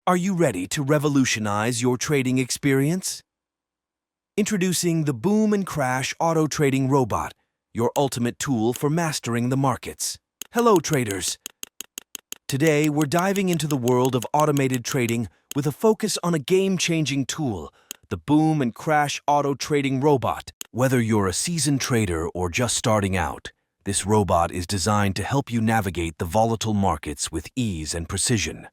Are you ready to revolutionize your trading experience? Introducing the Boom and Crash Auto Trading Robot, your ultimate tool for mastering the markets. Hello, traders. Today, we're diving into the world of automated trading with a focus on a game-changing tool, the Boom and Crash Auto Trading Robot. Whether you're a seasoned trader or just starting out, this robot is designed to help you navigate the volatile markets with ease and precision.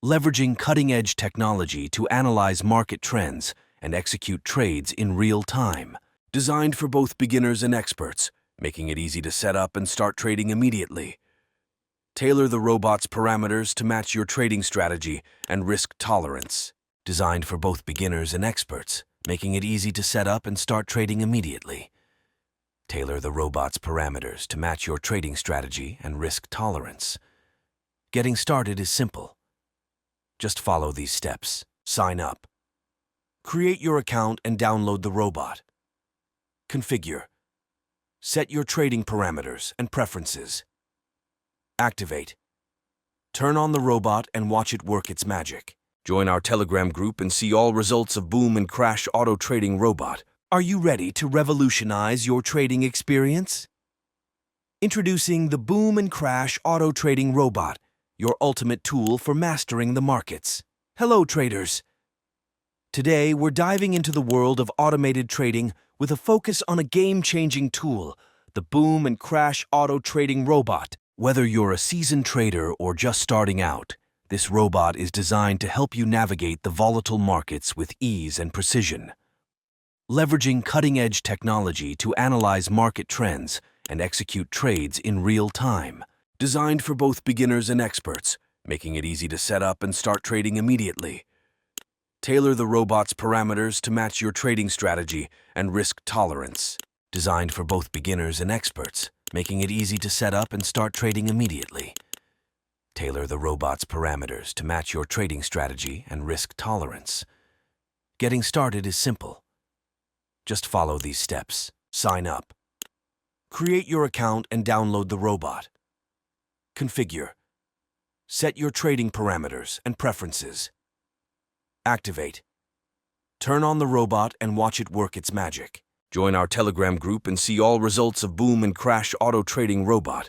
Leveraging cutting-edge technology to analyze market trends and execute trades in real time. Designed for both beginners and experts, making it easy to set up and start trading immediately. Tailor the robot's parameters to match your trading strategy and risk tolerance. Designed for both beginners and experts, making it easy to set up and start trading immediately. Tailor the robot's parameters to match your trading strategy and risk tolerance. Getting started is simple. Just follow these steps. Sign up. Create your account and download the robot. Configure. Set your trading parameters and preferences. Activate. Turn on the robot and watch it work its magic. Join our Telegram group and see all results of Boom and Crash Auto Trading Robot. Are you ready to revolutionize your trading experience? Introducing the Boom and Crash Auto Trading Robot, your ultimate tool for mastering the markets. Hello, traders. Today, we're diving into the world of automated trading with a focus on a game-changing tool, the Boom and Crash Auto Trading Robot. Whether you're a seasoned trader or just starting out, this robot is designed to help you navigate the volatile markets with ease and precision. Leveraging cutting-edge technology to analyze market trends and execute trades in real time. Designed for both beginners and experts, making it easy to set up and start trading immediately. Tailor the robot's parameters to match your trading strategy and risk tolerance. Designed for both beginners and experts, making it easy to set up and start trading immediately. Tailor the robot's parameters to match your trading strategy and risk tolerance. Getting started is simple. Just follow these steps. Sign up. Create your account and download the robot. Configure. Set your trading parameters and preferences. Activate. Turn on the robot and watch it work its magic. Join our Telegram group and see all results of Boom and Crash Auto Trading Robot.